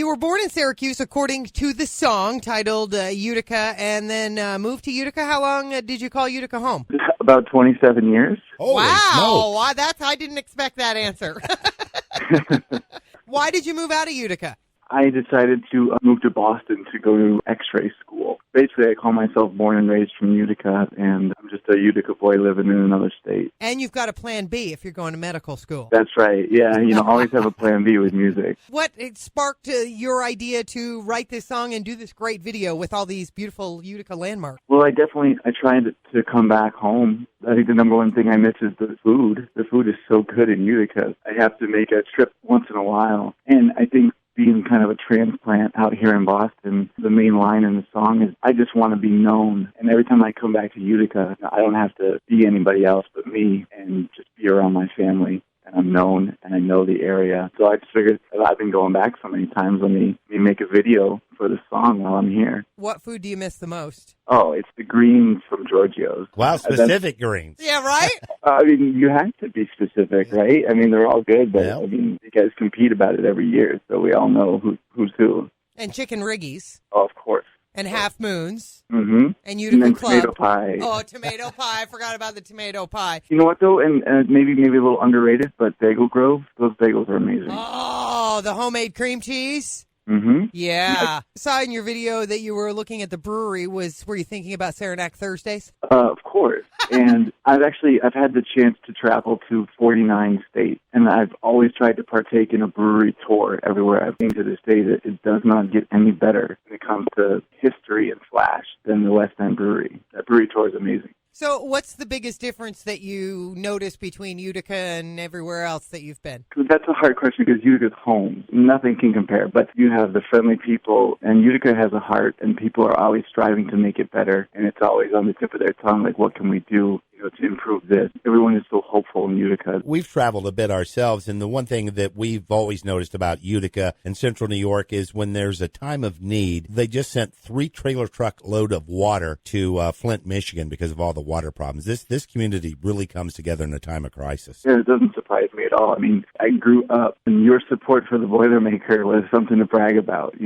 you were born in Syracuse, according to the song titled Utica, and then moved to Utica. How long did you call Utica home? About 27 years. Holy wow, I didn't expect that answer. Why did you move out of Utica? I decided to move to Boston to go to X-ray school. Basically, I call myself born and raised from Utica, and I'm just a Utica boy living in another state. And you've got a plan B if you're going to medical school. That's right. Yeah, always have a plan B with music. What sparked your idea to write this song and do this great video with all these beautiful Utica landmarks? Well, I tried to come back home. I think the number one thing I miss is the food. The food is so good in Utica. I have to make a trip once in a while, and I think being kind of a transplant out here in Boston, the main line in the song is, I just want to be known. And every time I come back to Utica, I don't have to be anybody else but me and just be around my family. And I'm known, and I know the area. So I just figured I've been going back so many times. Let me make a video for the song while I'm here. What food do you miss the most? Oh, it's the greens from Giorgio's. Wow, specific greens. Yeah, right? You have to be specific, right? They're all good, but yeah. You guys compete about it every year, so we all know who's who. And chicken riggies. Oh, of course. And half moons. Mm-hmm. And Utica and Club. Tomato pie. Oh, tomato pie. I forgot about the tomato pie. You know what, though? And maybe a little underrated, but Bagel Grove, those bagels are amazing. Oh, the homemade cream cheese? Mm-hmm. Yeah. I saw in your video that you were looking at the brewery. Were you thinking about Saranac Thursdays? Of course. And I've had the chance to travel to 49 states, and I've always tried to partake in a brewery tour everywhere I've been to this day. That it does not get any better when it comes to history and flash than the West End Brewery. That brewery tour is amazing. So what's the biggest difference that you notice between Utica and everywhere else that you've been? That's a hard question because Utica's home. Nothing can compare. But you have the friendly people, and Utica has a heart, and people are always striving to make it better, and it's always on the tip of their tongue, like, what can we do to improve this? Everyone is so hopeful in Utica. We've traveled a bit ourselves, and the one thing that we've always noticed about Utica and Central New York is when there's a time of need, they just sent 3 trailer truck load of water to Flint, Michigan because of all the water problems. This community really comes together in a time of crisis. Yeah, it doesn't surprise me at all. I grew up, and your support for the Boilermaker was something to brag about,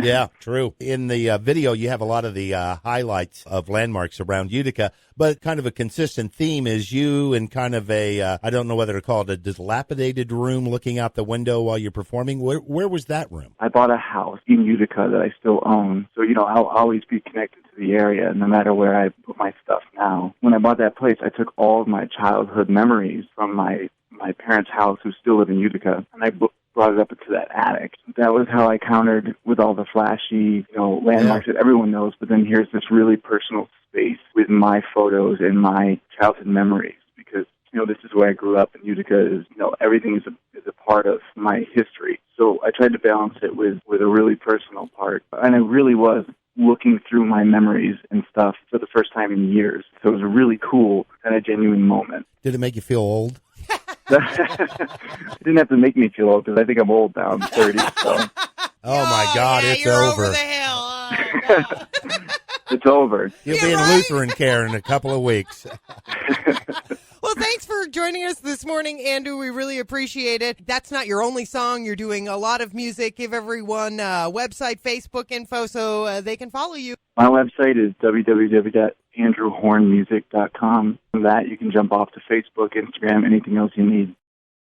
Yeah, true. In the video, you have a lot of the highlights of landmarks around Utica, but kind of a consistent theme is you in kind of a, I don't know whether to call it a dilapidated room looking out the window while you're performing. Where was that room? I bought a house in Utica that I still own, so, I'll always be connected to the area no matter where I put my stuff now. When I bought that place, I took all of my childhood memories from my parents' house who still live in Utica, and I brought it up into that attic. That was how I countered with all the flashy, landmarks that everyone knows, but then here's this really personal space with my photos and my childhood memories, because, this is where I grew up, and Utica is, everything is a part of my history. So I tried to balance it with a really personal part, and I really was looking through my memories and stuff for the first time in years. So it was a really cool and a genuine moment. Did it make you feel old? It didn't have to make me feel old because I think I'm old now. I'm 30. So. Oh my God, it's you're over. Over the hill. Oh, no. It's over. You'll be in Lutheran care in a couple of weeks. Well, thanks for joining us this morning, Andrew. We really appreciate it. That's not your only song. You're doing a lot of music. Give everyone website, Facebook info so they can follow you. My website is www.andrewhornmusic.com. From that, you can jump off to Facebook, Instagram, anything else you need.